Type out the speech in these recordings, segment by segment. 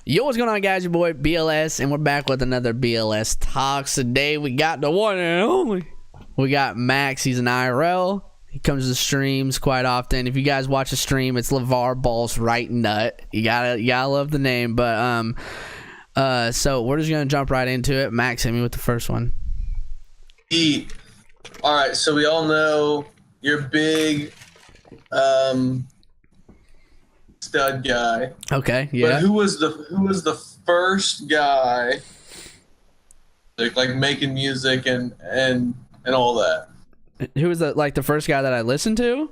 Yo, what's going on, guys? Your boy BLS, and we're back with another BLS Talks. Today we got the one and only. We got Max. He's an IRL. He comes to streams quite often. If you guys watch a stream, it's LeVar Ball's right nut. You gotta love the name. But so we're just gonna jump right into it. Max, hit me with the first one. All right, so we all know you're big stud guy. Okay, yeah. But who was the first guy like making music and all that? Who was the first guy that I listened to?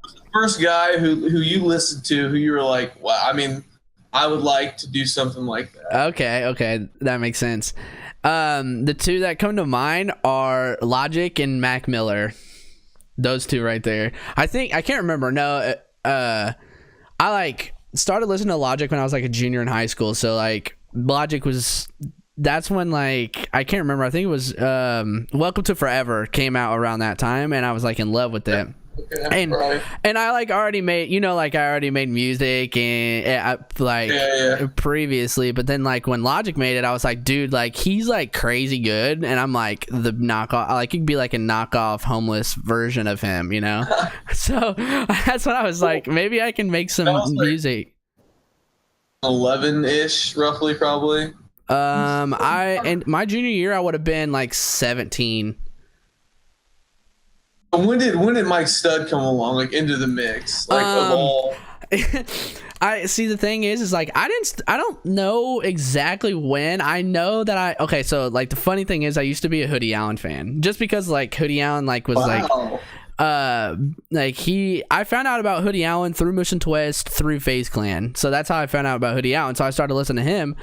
The first guy who you listened to, who you were like, wow, I mean, I would like to do something like that. Okay, that makes sense. The two that come to mind are Logic and Mac Miller. Those two right there. I can't remember. No, I started listening to Logic when I was like a junior in high school. So like Logic that's when I can't remember. I think it was Welcome to Forever came out around that time, and I was like in love with it. Okay, and right. and I already made music and previously, but then when Logic made it, I was like, dude, he's crazy good, and I'm like the knockoff, it could be like a knockoff homeless version of him, So that's when I was like, maybe I can make some music. 11-ish, roughly, probably. In my junior year, I would have been 17. When did Mike Stud come along, into the mix, of all? I see. The thing is I don't know exactly when. I know that so the funny thing is I used to be a Hoodie Allen fan, just because Hoodie Allen was wow. I found out about Hoodie Allen through Mission Twist, through FaZe Clan. So that's how I found out about Hoodie Allen. So I started listening to him,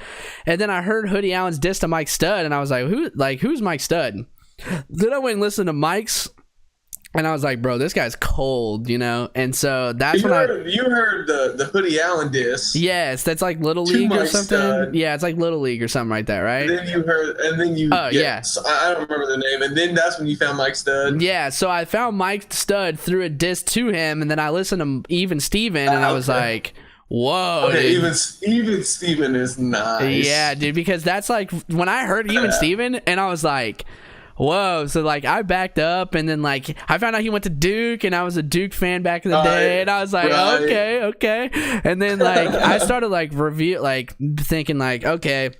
and then I heard Hoodie Allen's diss to Mike Stud, and I was like, who's Mike Stud? Then I went and listened to Mike's, and I was like, bro, this guy's cold, and so that's you heard the Hoodie Allen diss. Yes, that's Little League or something. Stud. Yeah, it's Little League or something like that, right? And then you yes, I don't remember the name, and then that's when you found Mike Stud. Yeah, so I found Mike Stud through a diss to him, and then I listened to Even Steven, and I was like, whoa, okay, dude. Even Steven is nice. Yeah, dude, because that's when I heard Even Steven, and I was like, whoa. So I backed up, and then I found out he went to Duke, and I was a Duke fan back in the day, and I was like, okay. And then I started thinking okay,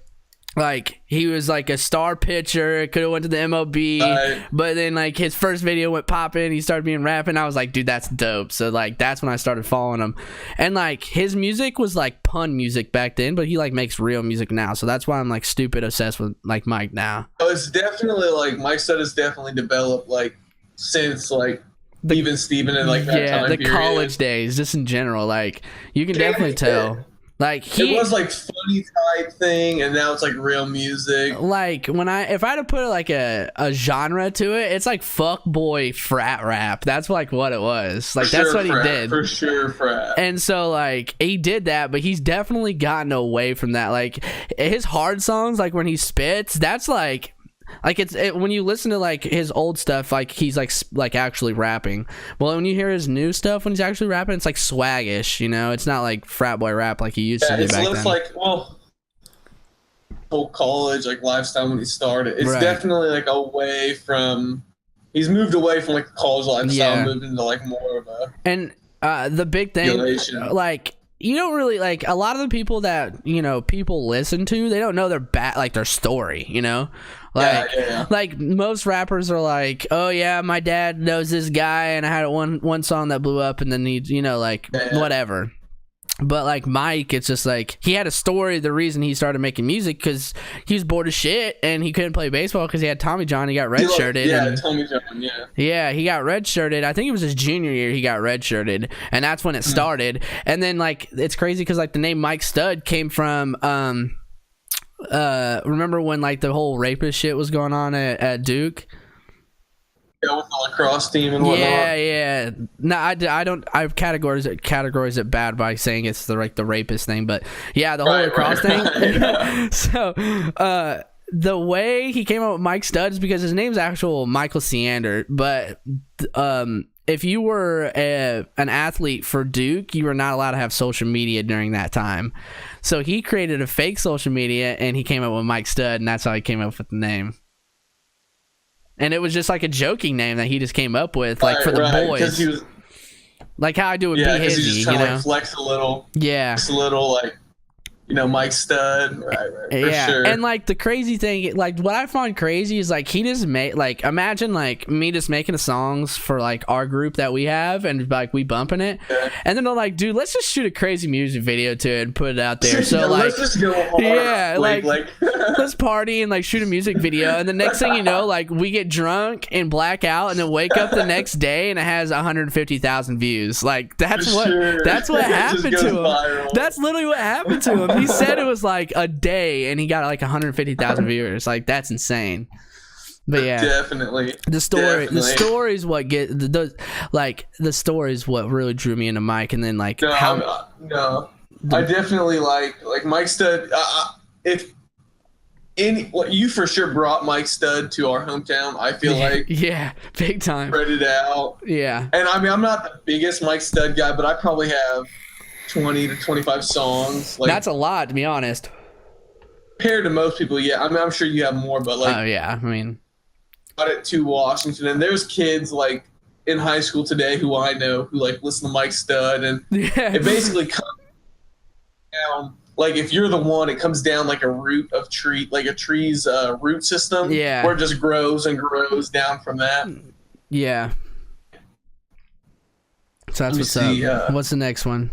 he was a star pitcher, could have went to the MLB, but then his first video went popping, he started being rapping. I was like, dude, that's dope. So that's when I started following him, and his music was pun music back then, but he makes real music now. So that's why I'm stupid obsessed with Mike now. Oh, it's definitely Mike Stud has definitely developed since Even Steven and that time the period. College days, just in general, you can definitely tell. It was funny type thing, and now it's real music. If I had to put a genre to it, it's fuck boy frat rap. That's what it was. That's sure, what frat, he did. For sure, frat. And so he did that, but he's definitely gotten away from that. His hard songs, when he spits, that's when you listen to his old stuff, he's actually rapping. Well, when you hear his new stuff, when he's actually rapping, it's swaggish, it's not frat boy rap like he used to do back then. It's whole college lifestyle when he started. It's definitely away from. He's moved away from the college lifestyle, and moved into more of a. And the big thing, you don't really a lot of the people that people listen to, they don't know their story, most rappers are oh yeah, my dad knows this guy, and I had one song that blew up, and then he whatever. But Mike, it's just he had a story. The reason he started making music because he was bored as shit, and he couldn't play baseball because he had Tommy John. He got redshirted. Tommy John. Yeah, he got redshirted. I think it was his junior year he got redshirted, and that's when it started. And then it's crazy because the name Mike Stud came from remember when the whole rapist shit was going on at Duke? Yeah, with the lacrosse team and whatnot. Yeah. No, I don't. I categorize it bad by saying it's the rapist thing, but yeah, the whole lacrosse thing. So, the way he came up with Mike Stud is because his name's actual Michael Seander, but if you were an athlete for Duke, you were not allowed to have social media during that time. So he created a fake social media, and he came up with Mike Stud, and that's how he came up with the name. And it was just like a joking name that he just came up with, like for the boys. He was, like how I do with B Hizzy, he just like flex a little. Yeah. Just a little like, you know, Mike Stud, right, for sure. And like the crazy thing, like what I find crazy is like he just made, like, imagine like me just making the songs for like our group that we have, and like we bumping it, and then they're like, dude, let's just shoot a crazy music video to it and put it out there. So like, let's just go hard. like let's party and like shoot a music video, and the next thing you know, like we get drunk and black out, and then wake up the next day and it has 150,000 views. Like that's what happened to him. Viral. That's literally what happened to him. He said it was like a day and he got like 150,000 viewers. Like that's insane. But yeah, definitely the story is what the story is what really drew me into Mike. And then like I definitely like Mike Stud. If you for sure brought Mike Stud to our hometown, I feel like big time, spread it out. And I mean, I'm not the biggest Mike Stud guy, but I probably have 20 to 25 songs. Like, that's a lot, to be honest. Compared to most people, I mean, I'm sure you have more, but like, I mean, got it to Washington, and there's kids like in high school today who I know who like listen to Mike Stud, and it basically comes down like if you're the one, it comes down like a root of tree, like a tree's root system, where it just grows and grows down from that. So that's what's up. What's the next one?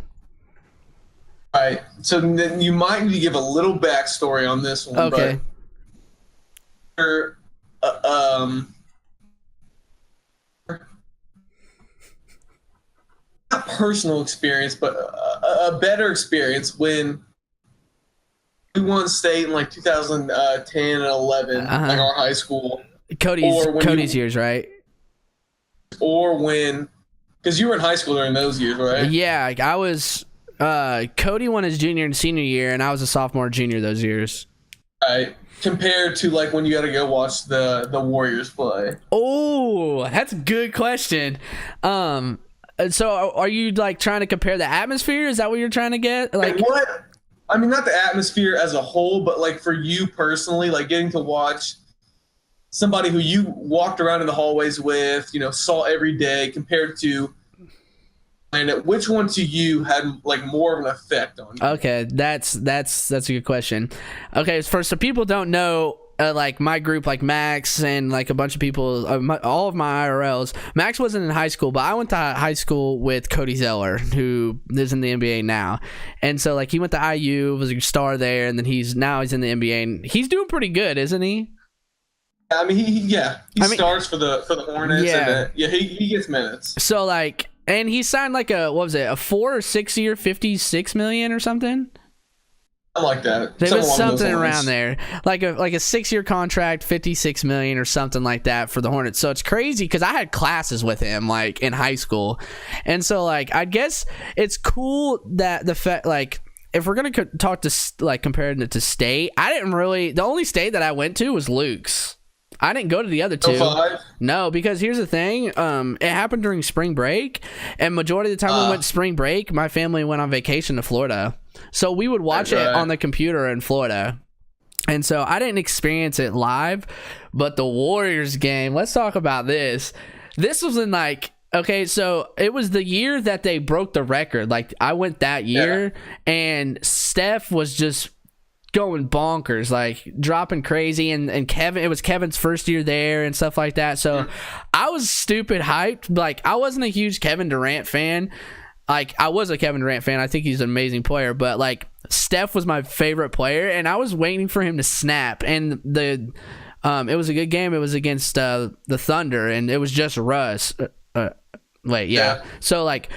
All right, so then you might need to give a little backstory on this one. Okay. But, not personal experience, but a better experience when we won state in like 2010 and 11, like our high school. Cody's years, right? Or when, because you were in high school during those years, right? Yeah, I was. Cody won his junior and senior year, and I was a sophomore, junior those years. Right. Compared to like when you got to go watch the Warriors play. Oh, that's a good question. So are you like trying to compare the atmosphere? Is that what you're trying to get? Like what? I mean, not the atmosphere as a whole, but like for you personally, like getting to watch somebody who you walked around in the hallways with, you know, saw every day, compared to. And which one to you had like more of an effect on you? Okay, that's a good question. Okay, so people don't know, like my group, like Max and like a bunch of people, all of my IRLs. Max wasn't in high school, but I went to high school with Cody Zeller, who is in the NBA now. And so like he went to IU, was a star there, and then he's in the NBA, and he's doing pretty good, isn't he? I mean, he starts for the Hornets. And, he gets minutes. So like. And he signed like a 4 or 6 year, $56 million or something. I like that. There was something around there, like a 6 year contract, $56 million or something like that for the Hornets. So it's crazy because I had classes with him like in high school, and so like I guess it's cool that the fact like. If we're gonna talk to like comparing it to state, the only state that I went to was Luke's. I didn't go to the other two. 05? No, because here's the thing. It happened during spring break, and majority of the time we went spring break, my family went on vacation to Florida. So we would watch it on the computer in Florida. And so I didn't experience it live, but the Warriors game, let's talk about this. This was in like, okay, so it was the year that they broke the record. Like I went that year, and Steph was just going bonkers, like dropping crazy, and Kevin, it was Kevin's first year there and stuff like that. So I was stupid hyped. Like I wasn't a huge Kevin Durant fan. Like I was a Kevin Durant fan. I think he's an amazing player, but like Steph was my favorite player, and I was waiting for him to snap. And it was a good game. It was against the Thunder, and it was just Russ. So like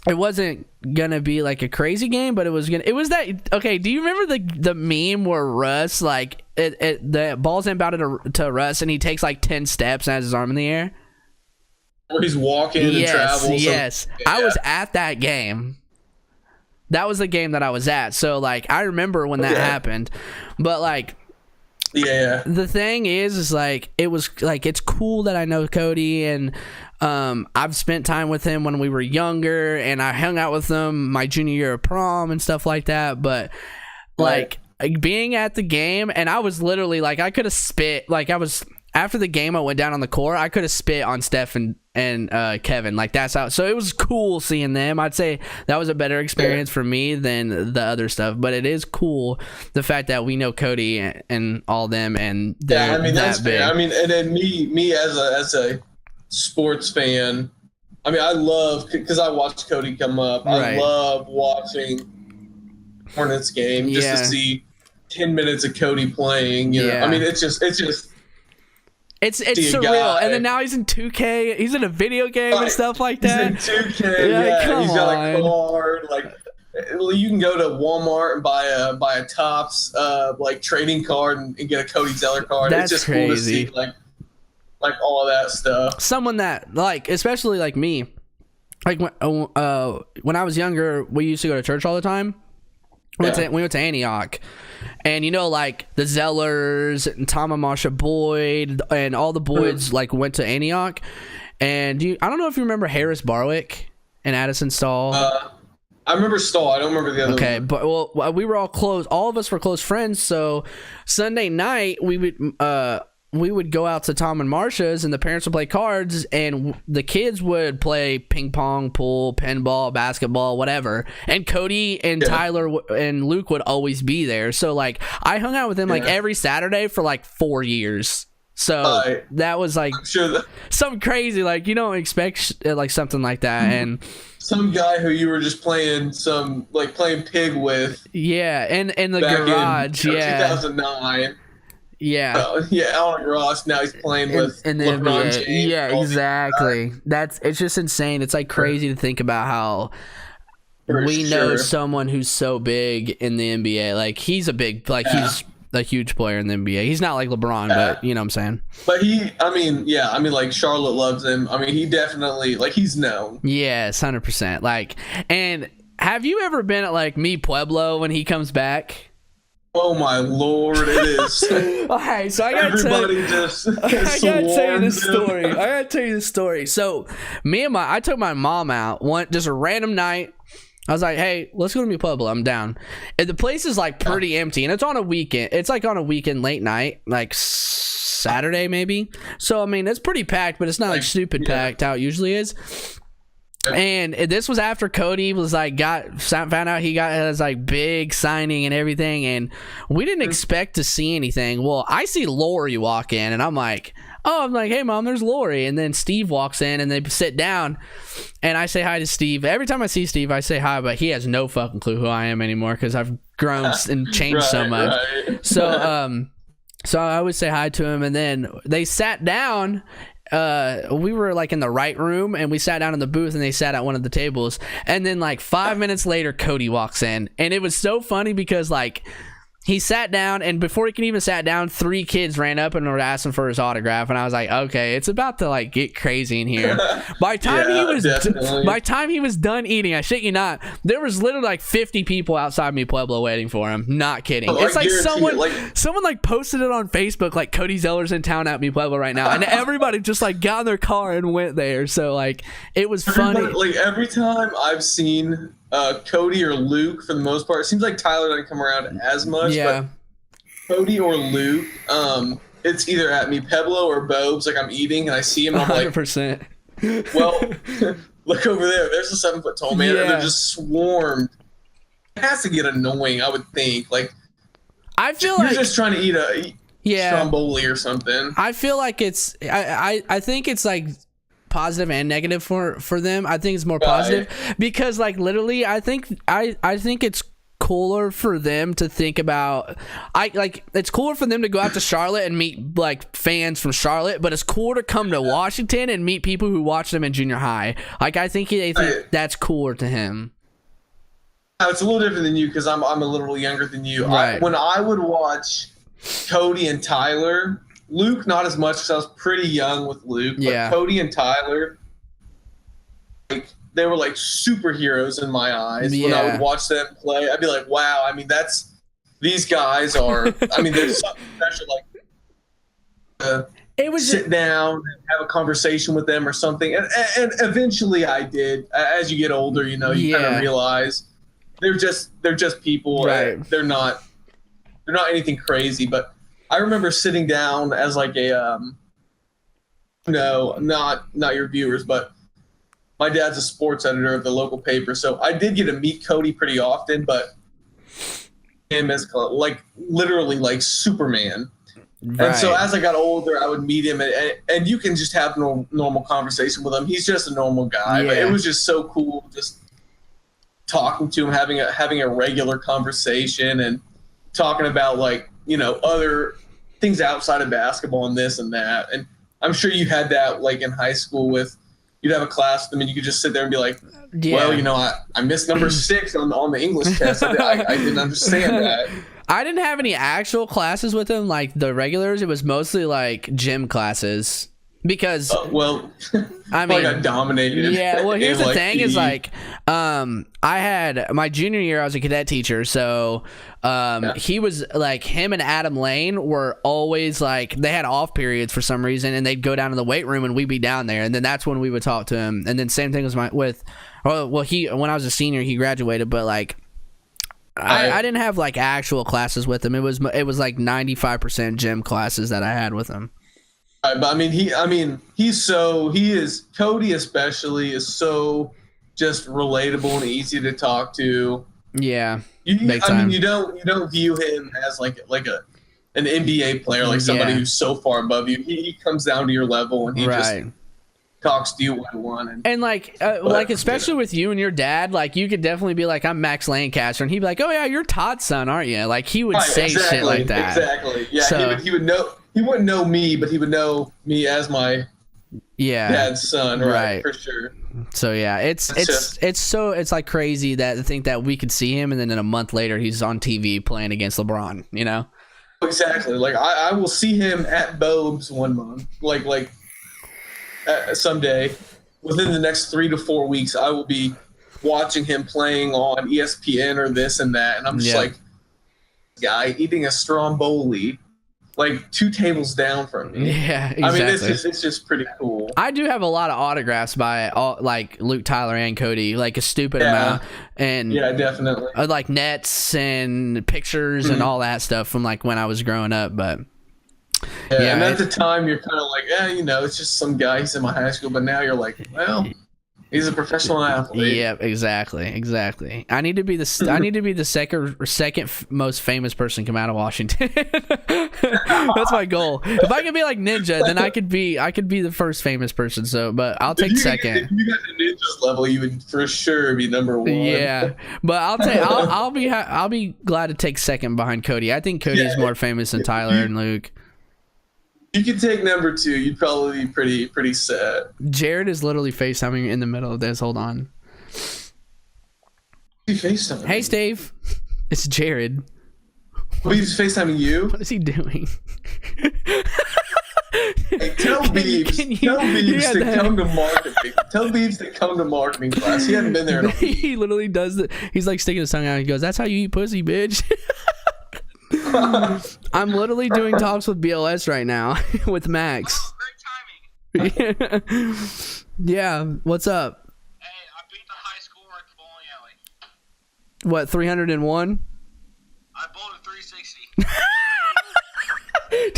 it wasn't gonna be like a crazy game, but it was that. Okay, do you remember the meme where Russ, like the ball's inbounded to Russ, and he takes like 10 steps and has his arm in the air, where he's walking and travels? Yes, I was at that game. That was the game that I was at. So like I remember when that happened, but like Yeah. The thing is like it was like it's cool that I know Cody, and I've spent time with him when we were younger, and I hung out with him my junior year of prom and stuff like that. But like being at the game, and I was literally like I could have spit. Like I was after the game, I went down on the court. I could have spit on Steph and Kevin. Like that's how. So it was cool seeing them. I'd say that was a better experience for me than the other stuff. But it is cool the fact that we know Cody and all them, and they're that's that big. fair. I mean, and then me as a sports fan, I mean, I love because I watched Cody come up. I love watching Hornets game just to see 10 minutes of Cody playing. You know? I mean, it's just. It's surreal, and then now he's in 2K. He's in a video game and stuff like that. He's in 2K. He's got a card. Like you can go to Walmart and buy a Topps like trading card and get a Cody Zeller card. That's it's just crazy. Cool to see like all of that stuff. Someone that like, especially like me, like when I was younger, we used to go to church all the time. We went to Antioch, and like the Zellers and Tom and Marsha Boyd and all the Boyds like went to Antioch. And I don't know if you remember Harris Barwick and Addison Stahl. I remember Stahl. I don't remember the other one. Okay, but well, we were all close. All of us were close friends. So Sunday night we would go out to Tom and Marsha's, and the parents would play cards, and the kids would play ping pong, pool, pinball, basketball, whatever. And Cody and Tyler and Luke would always be there. So like I hung out with them like every Saturday for like 4 years. So that was like something crazy. Like you don't expect like something like that. And some guy who you were just playing playing pig with. Yeah, and in the garage. In 2009. Yeah. Alan Ross. Now he's playing with LeBron James. Yeah, exactly. It's just insane. It's like crazy to think about how we know someone who's so big in the NBA. Like he's a big, he's a huge player in the NBA. He's not like LeBron, but you know what I'm saying. But like Charlotte loves him. I mean, he definitely he's known. Yes, 100%. Like, and have you ever been at like Mi Pueblo when he comes back? Oh my Lord, it is. Okay, so I gotta tell you this story. So I took my mom out just a random night. I was like, hey, let's go to Mi Pueblo. I'm down. And the place is like pretty empty, and it's on a weekend. It's like on a weekend late night, like Saturday maybe. So I mean, it's pretty packed, but it's not like stupid packed how it usually is. And this was after Cody was like found out he got his like big signing and everything, and we didn't expect to see anything. Well, I see Lori walk in, and I'm like, hey mom, there's Lori. And then Steve walks in, and they sit down, and I say hi to Steve. Every time I see Steve, I say hi, but he has no fucking clue who I am anymore because I've grown and changed so much. So so I always say hi to him, and then they sat down. We were like in the right room, and we sat down in the booth, and they sat at one of the tables. And then like 5 minutes later, Cody walks in, and it was so funny because like he sat down, and before he can even sat down, 3 kids ran up and were asking for his autograph, and I was like, okay, it's about to like get crazy in here. By the time he was done eating, I shit you not, there was literally like 50 people outside Mi Pueblo waiting for him. Not kidding. It's like someone like posted it on Facebook, like Cody Zeller's in town at Mi Pueblo right now, and everybody just like got in their car and went there. So like it was funny. Like every time I've seen Cody or Luke, for the most part, it seems like Tyler doesn't come around as much. But Cody or Luke, it's either at Mi Pueblo or Bob's. Like I'm eating and I see him, and I'm 100%. Like, well, look over there. There's a 7-foot tall man, and they're just swarmed. It has to get annoying, I would think. Like I feel you're like just trying to eat a stromboli or something. I feel like it's I think it's like positive and negative for them. I think it's more positive because like literally I think it's cooler for them to think about it's cooler for them to go out to Charlotte and meet like fans from Charlotte, but it's cooler to come to Washington and meet people who watch them in junior high. Like I think they think that's cooler to him. It's a little different than you because I'm a little younger than you. Right. When I would watch Cody and Tyler, Luke, not as much because I was pretty young with Luke. But Cody and Tyler, like they were like superheroes in my eyes. When I would watch them play, I'd be like, wow. I mean, that's these guys are. I mean, there's something special, like it was sit down and have a conversation with them or something. And eventually, I did. As you get older, you know, you kind of realize they're just people. Right. They're not anything crazy. But I remember sitting down as like a no, not your viewers, but my dad's a sports editor of the local paper, so I did get to meet Cody pretty often, but him as like literally like Superman. Right. And so as I got older, I would meet him, and you can just have normal conversation with him. He's just a normal guy, but it was just so cool just talking to him, having a regular conversation, and talking about, like, you know, other things outside of basketball and this and that. And I'm sure you had that, like, in high school with, you'd have a class with them and you could just sit there and be like, well, you know, I missed number 6 on the English test. I didn't understand that. I didn't have any actual classes with him, like the regulars. It was mostly like gym classes. Because I mean, I got dominated. Yeah, well, here's the thing is, like, I had my junior year, I was a cadet teacher, so he was like, him and Adam Lane were always like, they had off periods for some reason, and they'd go down to the weight room and we'd be down there, and then that's when we would talk to him. And then same thing was he, when I was a senior, he graduated, but like I didn't have like actual classes with him. It was like 95% gym classes that I had with him. But Cody especially is so just relatable and easy to talk to. Yeah. Big time. You don't view him as like an NBA player, like somebody who's so far above you. He comes down to your level and he just talks to you one-on-one. And like especially with you and your dad, like you could definitely be like, I'm Max Lancaster, and he'd be like, oh yeah, you're Todd's son, aren't you? Like he would say shit like that. Exactly. Yeah. So, he would know. He wouldn't know me, but he would know me as my dad's son, right? For sure. So yeah, it's like crazy that to think that we could see him, and then in a month later he's on TV playing against LeBron. You know? Exactly. Like I will see him at Bob's one month, like someday within the next 3 to 4 weeks, I will be watching him playing on ESPN or this and that, and I'm just like, guy eating a Stromboli, like 2 tables down from me. Yeah, exactly. I mean, it's just pretty cool. I do have a lot of autographs by like Luke, Tyler, and Cody, like a stupid amount, and definitely like nets and pictures and all that stuff from like when I was growing up. But and at the time you're kind of like, you know, it's just some guy, he's in my high school. But now you're like, well, he's a professional athlete. Yeah, exactly. I need to be the second most famous person come out of Washington. That's my goal. If I could be like Ninja, then I could be the first famous person. So, but I'll take second. If you got the Ninja's level, you would for sure be number 1. Yeah, but I'll be glad to take second behind Cody. I think Cody's more famous than Tyler and Luke. You could take number 2. You'd probably be pretty sad. Jared is literally FaceTiming in the middle of this. Hold on. FaceTiming? Hey, Steve. It's Jared. Well, he's FaceTiming you? What is he doing? Hey, tell Beebs to come to marketing. Tell Beebs to come to marketing class. He hasn't been there in a week. He literally does it. He's like sticking his tongue out. He goes, that's how you eat pussy, bitch. I'm literally doing talks with BLS right now with Max. Oh, great timing. Yeah, what's up? Hey, I beat the high score at the bowling alley. What, 301? I bowled a 360.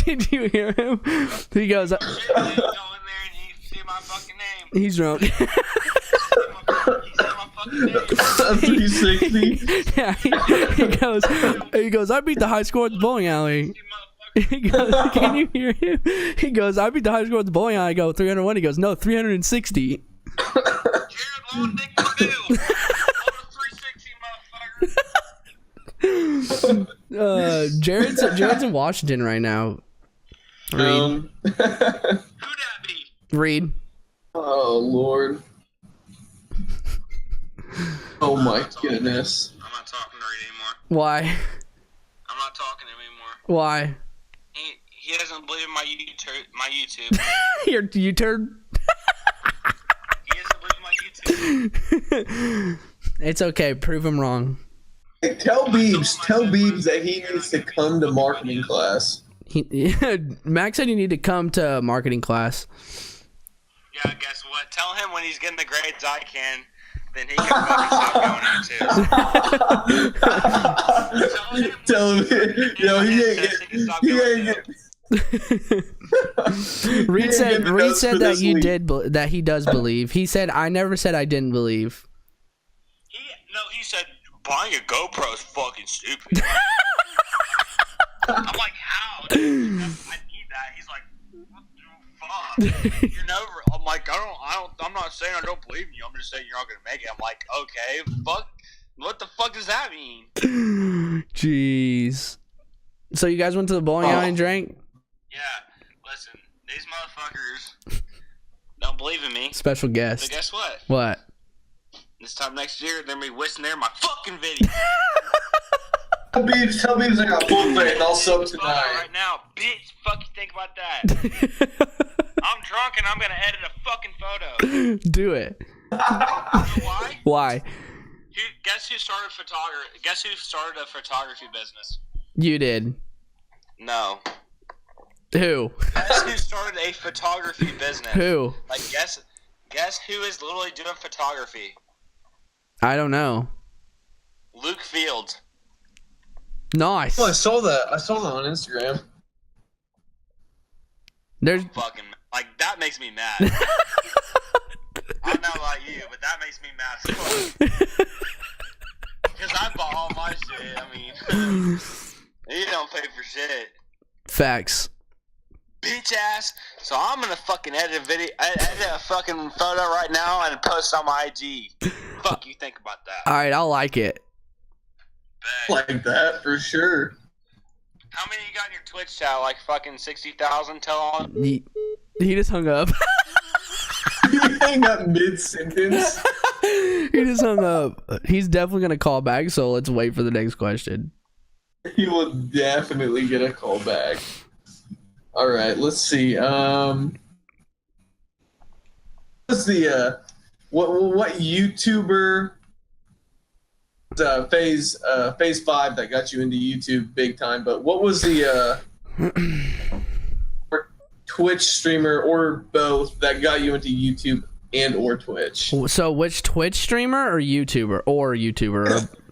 Did you hear him? He goes, go in there and you see my fucking name. He's drunk. You see my fucking name. 360. Yeah, he goes, I beat the high score at the bowling alley. He goes, can you hear him? He goes, I beat the high score at the bowling alley. I go, 301. He goes, no, 360. Jared Long Dick Purdue. 360, motherfucker. Jared's in Washington right now. Who that be? Reed. Oh, Lord. Oh my goodness. I'm not talking to Reed anymore. Why? I'm not talking to him anymore. Why? He doesn't believe my YouTube. Your U-turn? He doesn't believe my YouTube. It's okay. Prove him wrong. Tell Beebs that he needs to come to marketing class. Max said you need to come to marketing class. Yeah, guess what? Tell him when he's getting the grades I can, then he can fucking stop going into. Tell him, yo, he ain't get. Reed said that he does believe. He said, I never said I didn't believe. He said buying a GoPro is fucking stupid. I'm like, how? Dude? I need that. He's like, what the fuck? You're never. I'm like, I'm not saying I don't believe in you. I'm just saying you're not gonna make it. I'm like, okay, fuck. What the fuck does that mean? Jeez. So you guys went to the bowling alley and drank? Yeah. Listen, these motherfuckers don't believe in me. Special guest. But guess what? What? This time next year, they're gonna be whistling there my fucking video. Tell Beebs I got full faith. I'll sub tonight. Right now, bitch. Fuck you think about that? I'm drunk and I'm gonna edit a fucking photo. Do it. You know why? Why? Guess who started photography? Guess who started a photography business? You did. No. Who? Guess who started a photography business? Who? Like guess who is literally doing photography? I don't know. Luke Fields. Nice. Oh, I saw that on Instagram. There's fucking like that makes me mad. I'm not like you, but that makes me mad. Because I bought all my shit. I mean, you don't pay for shit. Facts. Bitch ass. So I'm gonna fucking edit a fucking photo right now and post on my IG. Fuck you think about that? All right, I'll like it. Like that for sure. How many you got in your Twitch chat? Like fucking 60,000? Tell on. He just hung up. He hang up mid-sentence. He just hung up. He's definitely gonna call back, so let's wait for the next question. He will definitely get a call back. All right, let's see. What's the what YouTuber phase 5 that got you into YouTube big time? But what was the Twitch streamer or both that got you into YouTube and or Twitch? So which Twitch streamer or YouTuber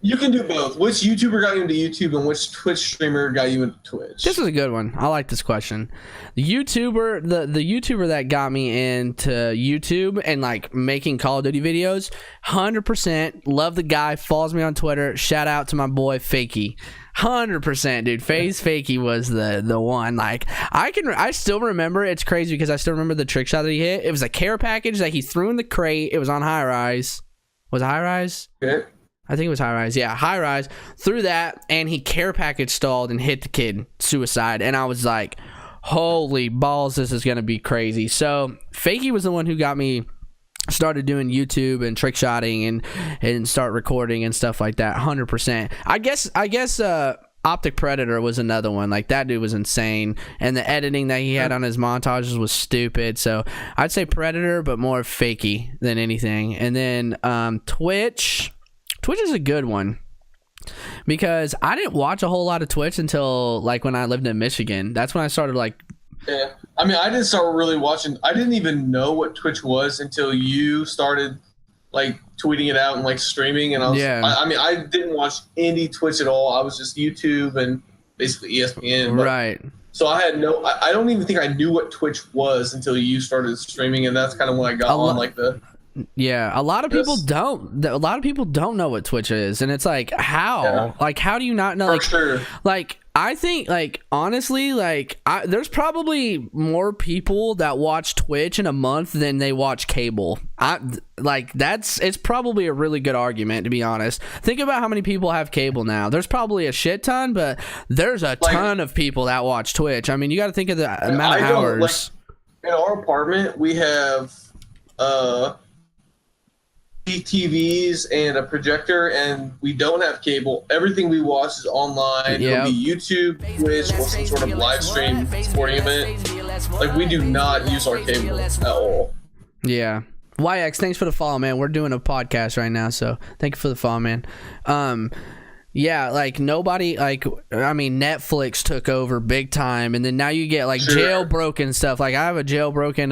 You can do both. Which YouTuber got you into YouTube and which Twitch streamer got you into Twitch? This is a good one. I like this question. The YouTuber that got me into YouTube and like making Call of Duty videos, 100% love the guy, follows me on Twitter. Shout out to my boy Fakey. 100%, dude. FaZe Fakey was the one. Like I still remember. It's crazy because I still remember the trick shot that he hit. It was a care package that he threw in the crate. It was on high rise. Was it high rise? Okay. I think it was high rise. Yeah, high rise. Threw that, and he care package stalled and hit the kid. Suicide. And I was like, holy balls, this is going to be crazy. So, Fakey was the one who got me started doing YouTube and trick shotting and start recording and stuff like that. 100%. I guess Optic Predator was another one. Like, that dude was insane. And the editing that he had on his montages was stupid. So, I'd say Predator, but more Fakey than anything. And then Twitch is a good one because I didn't watch a whole lot of Twitch until like when I lived in Michigan. That's when I started like. Yeah, I mean, I didn't start really watching. I didn't even know what Twitch was until you started like tweeting it out and like streaming. And I was, I mean, I didn't watch any Twitch at all. I was just YouTube and basically ESPN. Right. So I had I don't even think I knew what Twitch was until you started streaming, and that's kind of when I got on like the. Yeah, a lot of people don't. A lot of people don't know what Twitch is, and it's like, how? Yeah. Like, how do you not know? For like, sure. Like, I think, like, honestly, like, there's probably more people that watch Twitch in a month than they watch cable. It's probably a really good argument, to be honest. Think about how many people have cable now. There's probably a shit ton, but there's a ton of people that watch Twitch. I mean, you got to think of the amount of hours. Like, in our apartment, we have TVs and a projector, and we don't have cable. Everything we watch is online. It'll be YouTube, Twitch, or some sort of live stream sporting event. Like, we do not use our cable at all. Yeah. YX, thanks for the follow, man. We're doing a podcast right now, so thank you for the follow, man. Yeah, like nobody, like, I mean, Netflix took over big time, and then now you get like jailbroken stuff. Like I have a jailbroken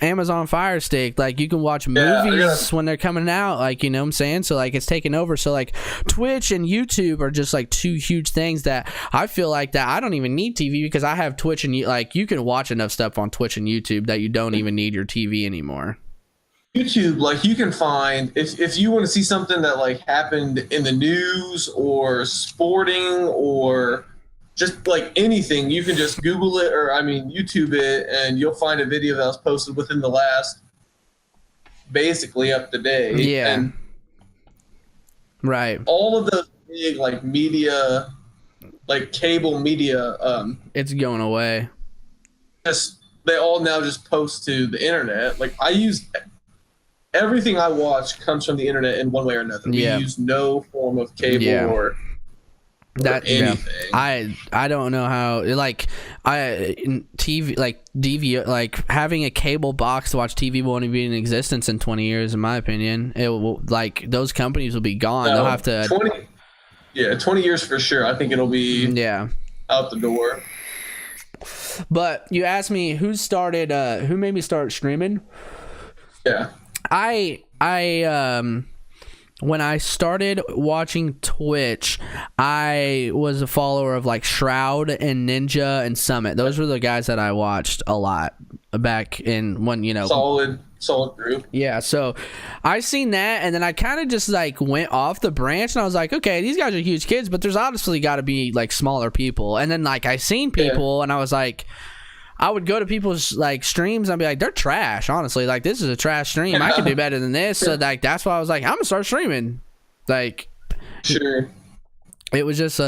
Amazon Fire Stick. Like you can watch movies when they're coming out. Like, you know what I'm saying? So like it's taken over. So like Twitch and YouTube are just like two huge things that I feel like that I don't even need TV because I have Twitch and like you can watch enough stuff on Twitch and YouTube that you don't even need your TV anymore. YouTube, like you can find if you want to see something that like happened in the news or sporting or just like anything, you can just Google it or YouTube it, and you'll find a video that was posted within the last basically up to date. Yeah. And right. all of those big like media, like cable media, it's going away. They all now just post to the internet. Like everything I watch comes from the internet in one way or another. We use no form of cable or anything. Yeah. I don't know how, like, TV, like DV, like having a cable box to watch TV won't be in existence in 20 years, in my opinion. It will, like, those companies will be gone. They'll have to 20 years for sure. I think it'll be out the door. But you asked me who made me start streaming. Yeah. When I started watching Twitch, I was a follower of like Shroud and Ninja and Summit. Those were the guys that I watched a lot back in when, you know. Solid group. Yeah, so I seen that, and then I kind of just like went off the branch, and I was like, okay, these guys are huge kids, but there's obviously got to be like smaller people. And then like I seen people, and I was like, I would go to people's like streams and I'd be like, they're trash, honestly. Like, this is a trash stream. I can do better than this. So like that's why I was like, I'm gonna start streaming. Like, sure. It was just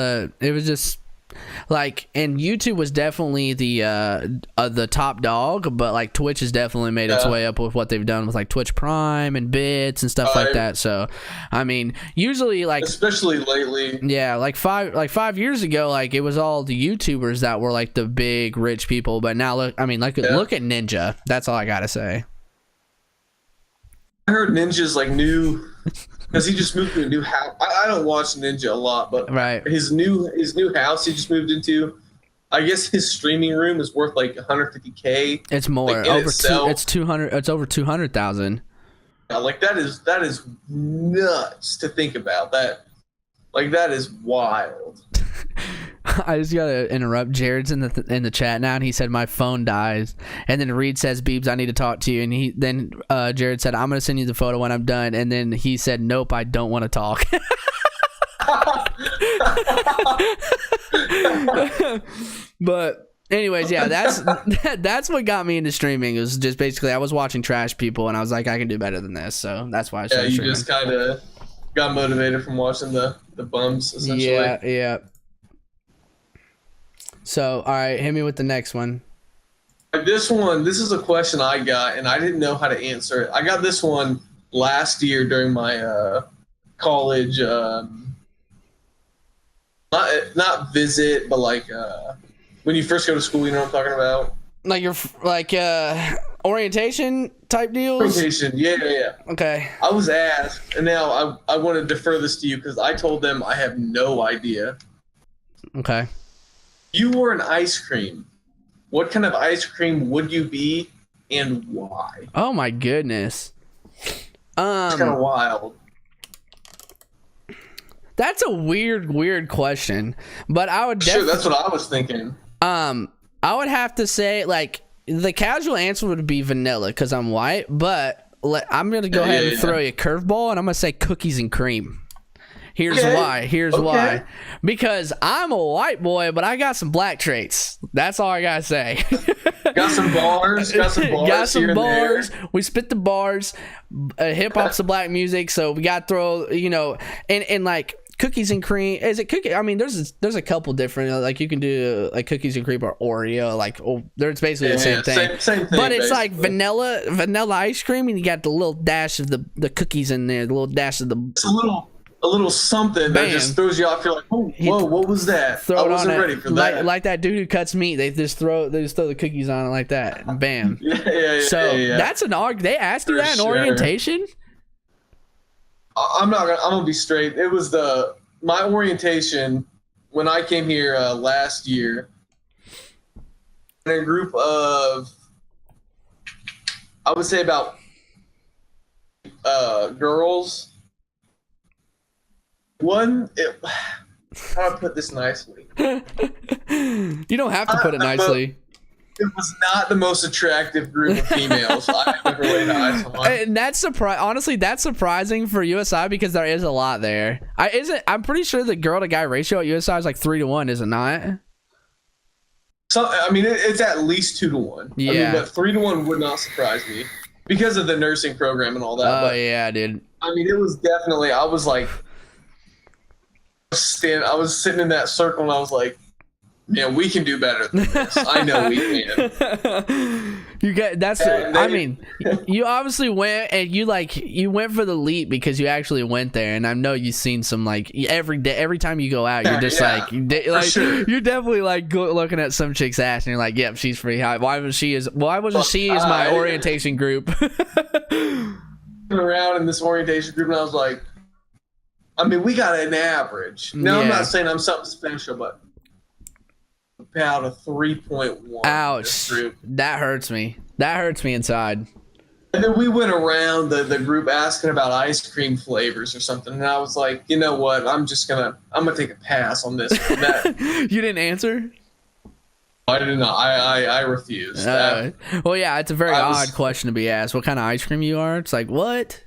like, and YouTube was definitely the top dog, but like Twitch has definitely made its way up with what they've done with like Twitch Prime and bits and stuff like that. So I mean, usually like, especially lately, like 5 years ago, like it was all the YouTubers that were like the big rich people, but now look at Ninja. That's all I gotta say. I heard Ninja's like new because he just moved to a new house. I don't watch Ninja a lot, but his new house he just moved into, I guess his streaming room is worth like $150K. It's more, like, it's 200. It's over 200,000. Yeah, like that is nuts to think about. That is wild. I just gotta interrupt. Jared's in the chat now, and he said my phone dies. And then Reed says, "Beebs, I need to talk to you." And then Jared said, "I'm gonna send you the photo when I'm done." And then he said, "Nope, I don't want to talk." But anyways, yeah, that's what got me into streaming. It was just basically I was watching trash people, and I was like, I can do better than this. So that's why I started streaming. Just kind of got motivated from watching the bums, essentially. Yeah. So, all right, hit me with the next one. This is a question I got, and I didn't know how to answer it. I got this one last year during my college, not visit, but like when you first go to school, you know what I'm talking about? Like your orientation type deals? Orientation, yeah. Okay. I was asked, and now I want to defer this to you because I told them I have no idea. Okay. You were an ice cream. What kind of ice cream would you be, and why? Oh my goodness. It's kind of wild. That's a weird question, but I would sure. That's what I was thinking. I would have to say like the casual answer would be vanilla because I'm white, but I'm gonna go ahead and throw you a curveball, and I'm gonna say cookies and cream. Here's why. Because I'm a white boy, but I got some black traits. That's all I gotta say. Got some bars. We spit the bars. Hip hop's the black music, so we got to throw, and like cookies and cream. Is it cookie? I mean, there's a couple different, like you can do like cookies and cream or Oreo. Like, it's basically the same thing. Same thing. But it's basically like vanilla ice cream, and you got the little dash of the cookies in there. The little dash of the. It's a little something that just throws you off. You're like, oh, whoa, what was that? I wasn't ready for that. Like that dude who cuts meat. They just throw the cookies on it like that. And bam. Yeah. So that's an They asked you that in orientation? I'm gonna be straight. It was my orientation when I came here last year. In a group of, I would say about girls. How do I put this nicely? You don't have to put it nicely. It was not the most attractive group of females I've ever laid eyes on. And that's honestly, that's surprising for USI because there is a lot there. I'm pretty sure the girl to guy ratio at USI is like 3-1, is it not? So I mean, it's at least 2-1. Yeah, I mean, but 3-1 would not surprise me because of the nursing program and all that. Oh but, yeah, dude. I mean, it was definitely. I was like, I was sitting in that circle and I was like, man, we can do better than this. I know we can. I mean, you obviously went and you went for the leap because you actually went there, and I know you've seen some like every time you go out, you're just sure. You're definitely like looking at some chick's ass and you're like, yep, she's pretty hot. Why wasn't she as my orientation group? Around in this orientation group, and I was like, I mean, we got an average. Now, I'm not saying I'm something special, but about a 3.1. Ouch. That hurts me. That hurts me inside. And then we went around the group asking about ice cream flavors or something, and I was like, you know what? I'm gonna take a pass on this. You didn't answer? I did not. I refused. Well, yeah, it's a very odd question to be asked. What kind of ice cream you are? It's like, what?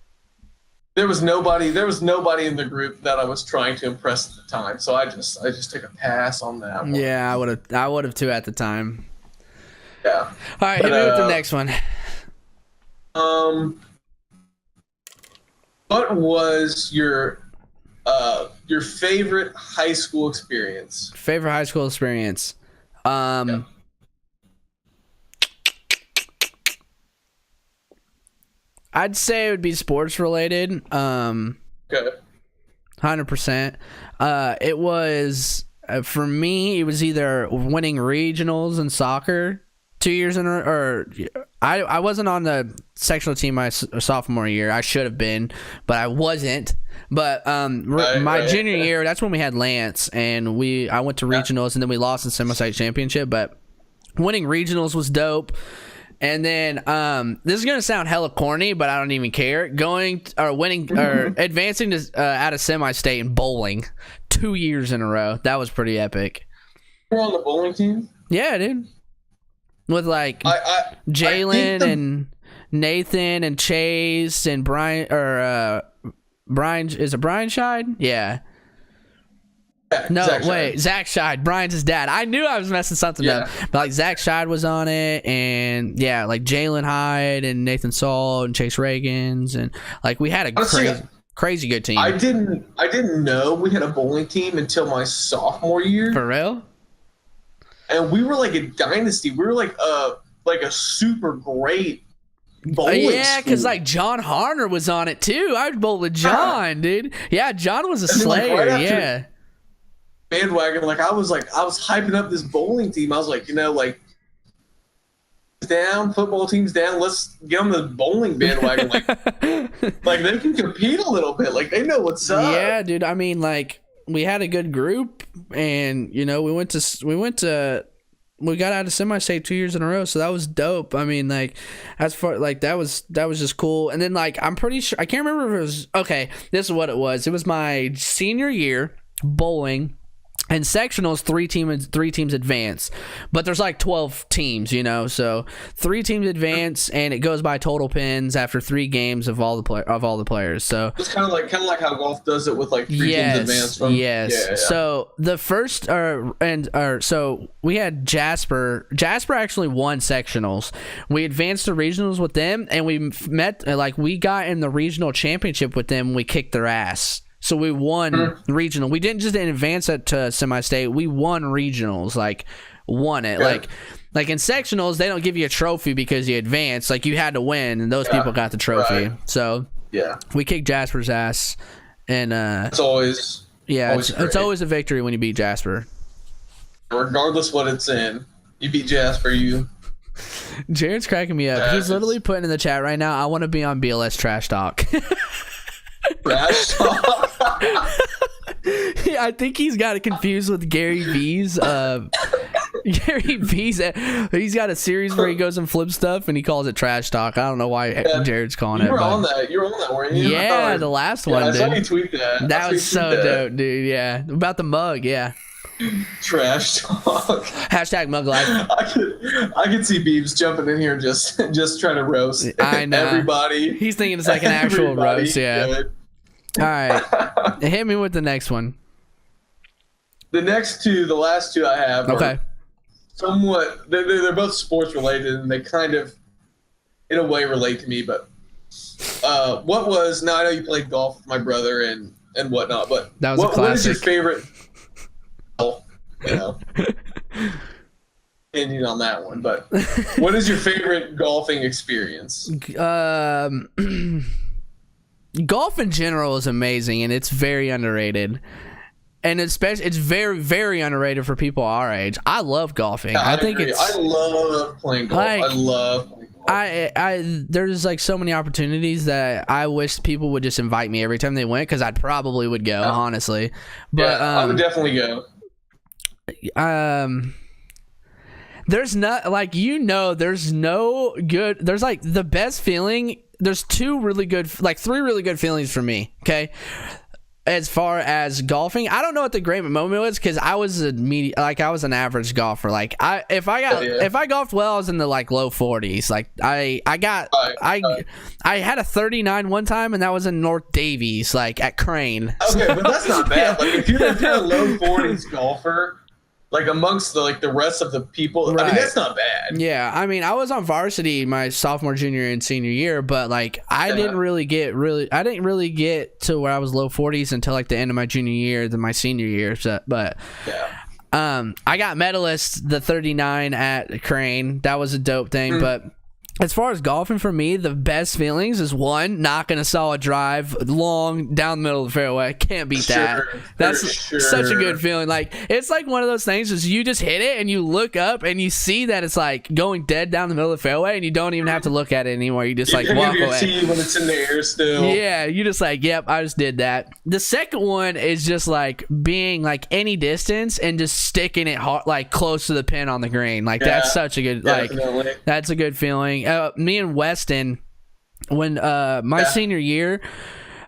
There was nobody in the group that I was trying to impress at the time, so I just took a pass on that one. Yeah, I would have too at the time. Yeah. All right, hit me with the next one. What was your favorite high school experience? Favorite high school experience. Yeah. I'd say it would be sports related. Okay. 100%. It was for me. It was either winning regionals in soccer 2 years in a row, or I wasn't on the sectional team my sophomore year. I should have been, but I wasn't. But my junior year, that's when we had Lance, and I went to regionals, and then we lost in semi-state championship. But winning regionals was dope. And then this is gonna sound hella corny, but I don't even care. Advancing to out of semi-state in bowling 2 years in a row. That was pretty epic. You're on the bowling team? Yeah, dude. With like Jalen and Nathan and Chase and Brian, or Brian, is it Brian Scheid? Yeah. No, Zach Scheid. Brian's his dad. I knew I was messing something up. But like Zach Scheid was on it, and yeah, like Jalen Hyde and Nathan Saul and Chase Reagans, and like we had a crazy good team. I didn't know we had a bowling team until my sophomore year. For real? And we were like a dynasty. We were like a super great bowling yeah, because like John Harner was on it too. I would bowl with John, dude. Yeah, John was a slayer. Like yeah. Bandwagon, like I was hyping up this bowling team. I was like, football teams down, let's get on the bowling bandwagon. Like they can compete a little bit, like they know what's up. Yeah, dude. I mean, like we had a good group, and we got out of semi-state 2 years in a row, so that was dope. I mean, like as far like that was just cool. And then like I'm pretty sure, I can't remember if it was, okay, this is what it was. It was my senior year bowling. And sectionals, three teams advance, but there's like 12 teams, so 3 teams advance, and it goes by total pins after 3 games of all the players. So it's kind of like how golf does it with like 3 teams advance from. Yes. Yeah. So the first so we had Jasper. Jasper actually won sectionals. We advanced to regionals with them, and we we got in the regional championship with them. We kicked their ass. So we won regional. We didn't just advance it to semi-state. We won regionals, won it. Yeah. Like in sectionals, they don't give you a trophy because you advanced. Like you had to win, and those people got the trophy. Right. So yeah, we kicked Jasper's ass, and it's always it's always a victory when you beat Jasper. Regardless what it's in, you beat Jasper. Jared's cracking me up. He's literally putting in the chat right now, I want to be on BLS Trash Talk. Trash talk. Yeah, I think he's got it confused with Gary V's. Gary V's. He's got a series where he goes and flips stuff, and he calls it trash talk. I don't know why Jared's calling it. You were on that, weren't you? Yeah, the last one. I dude. saw you tweet that. That was so dope, dude. Yeah, about the mug. Yeah. Trash talk. Hashtag mug life. I could see Beebs jumping in here just trying to roast. I know. Everybody. He's thinking it's like an actual roast. Yeah. Good. All right. Hit me with the next one. The last two I have. Okay. Somewhat. They're both sports related, and they kind of, in a way, relate to me. But now I know you played golf with my brother and whatnot, but that was a classic. What is your favorite? Opinion on that one, but what is your favorite golfing experience? Golf in general is amazing, and it's very underrated. And especially, it's very, very underrated for people our age. I love golfing. Yeah, I think agree. I love playing golf. Like, I love playing golf. There's like so many opportunities that I wish people would just invite me every time they went, because I probably would go, honestly. But yeah, I would definitely go. There's not there's no good. There's like the best feeling. There's three really good feelings for me. Okay. As far as golfing, I don't know what the great moment was, because I was I was an average golfer. Like if I golfed well, I was in the like low 40s. Like I had a 39 one time, and that was in North Davies, like at Crane. Okay, but that's not bad. Like if you're a low 40s golfer, like amongst the rest of the people, right. I mean, that's not bad. Yeah, I mean, I was on varsity my sophomore, junior, and senior year, but like I didn't really get to where I was low 40s until like the end of my junior year, then my senior year. So, but I got medalist the 39 at Crane. That was a dope thing, but. As far as golfing for me, the best feelings is one, knocking a solid drive long down the middle of the fairway. Can't beat that. That's such a good feeling. Like it's like one of those things is you just hit it and you look up and you see that it's like going dead down the middle of the fairway, and you don't even have to look at it anymore. You just like walk away. See when it's in the air still. Yeah, you just like, yep, I just did that. The second one is just like being like any distance and just sticking it hard, like close to the pin on the green. Like that's such a good that's a good feeling. Me and Weston, when my senior year,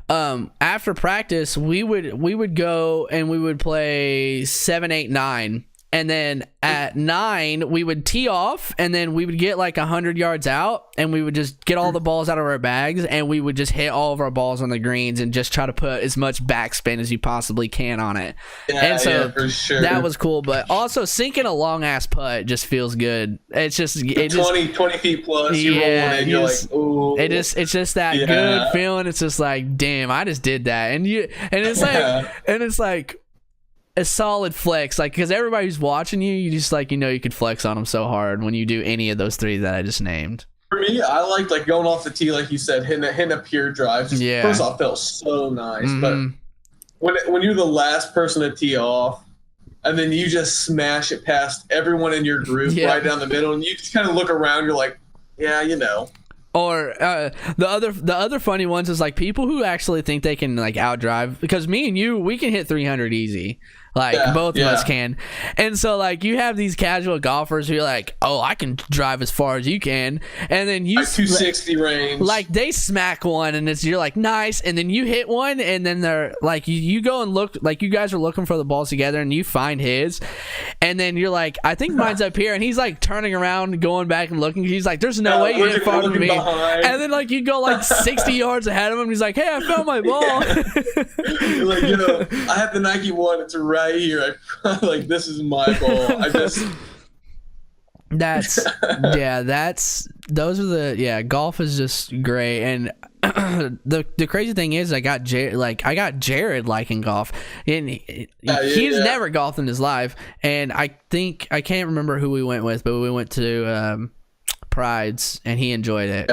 after practice we would go and we would play 7, 8, 9, and then at 9 we would tee off, and then we would get like 100 yards out, and we would just get all the balls out of our bags, and we would just hit all of our balls on the greens and just try to put as much backspin as you possibly can on it. And so for sure. That was cool, but also sinking a long ass putt just feels good. It's just 20 feet plus. You're rolling in, you're like, ooh. It's just that good feeling. It's just like, damn, I just did that, and it's like a solid flex, like, because everybody who's watching you just like, you could flex on them so hard when you do any of those three that I just named. For me, I liked like going off the tee, like you said, hitting a pure drive. First off, felt so nice, but when you're the last person to tee off, and then you just smash it past everyone in your group right down the middle, and you just kind of look around, you're like, Or the other funny ones is like people who actually think they can like outdrive, because me and you, we can hit 300 easy. Like both of us can. And so like you have these casual golfers who are like, oh, I can drive as far as you can, and then you like 260 range, like they smack one and you're like nice, and then you hit one, and then they're like you go and look, like you guys are looking for the balls together, and you find his, and then you're like, I think mine's up here, and he's like turning around going back and looking, he's like, there's no way you hit farther than me behind. And then like you go like 60 yards ahead of him, he's like, hey, I found my ball. You're like, I have the Nike one, it's right here. Like, this is my ball. Golf is just great. And the crazy thing is I got Jared liking golf, and he's never golfed in his life, and I can't remember who we went with, but we went to Pride's, and he enjoyed it.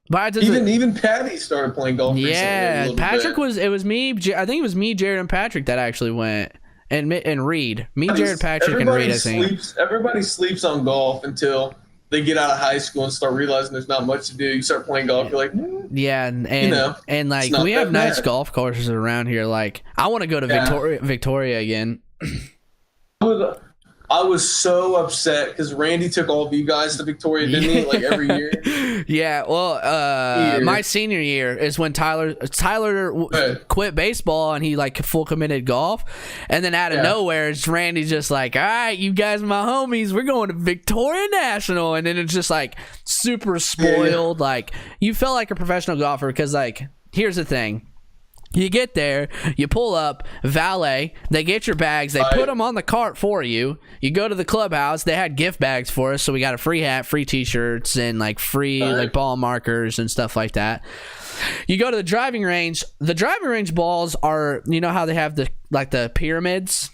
But even Patty started playing golf recently. Yeah, Patrick it was me. I think it was me, Jared, and Patrick that actually went, and Reed. Jared, Patrick, and Reed. I think everybody sleeps on golf until they get out of high school and start realizing there's not much to do. You start playing golf, you're like, yeah, and like we have nice golf courses around here. Like I want to go to Victoria again. I was so upset because Randy took all of you guys to Victoria, didn't he? Like every year. Yeah. Well, my senior year is when Tyler quit baseball and he like full committed golf, and then out of nowhere, it's Randy just like, all right, you guys, are my homies, we're going to Victoria National, and then it's just like super spoiled. Like you felt like a professional golfer because like here's the thing. You get there, you pull up, valet, they get your bags, they put them on the cart for you. You go to the clubhouse, they had gift bags for us, so we got a free hat, free t-shirts, and like free like ball markers and stuff like that. You go to the driving range. The driving range balls are, you know how they have the pyramids?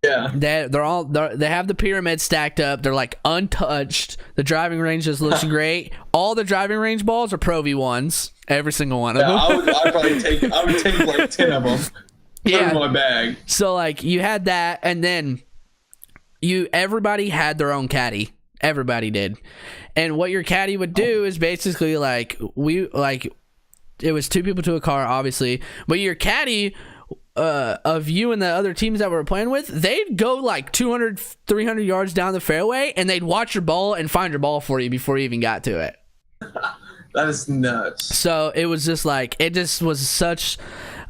Yeah. They have the pyramids stacked up. They're like untouched. The driving range just looks great. All the driving range balls are Pro V1s. Every single one of them. I would take like 10 of them. Put them in my bag. So like you had that, and then everybody had their own caddy. Everybody did. And what your caddy would do is basically like it was 2 people to a car, obviously, but your caddy of you and the other teams that we were playing with, they'd go like 200, 300 yards down the fairway, and they'd watch your ball and find your ball for you before you even got to it. That is nuts. So it was just like, it just was such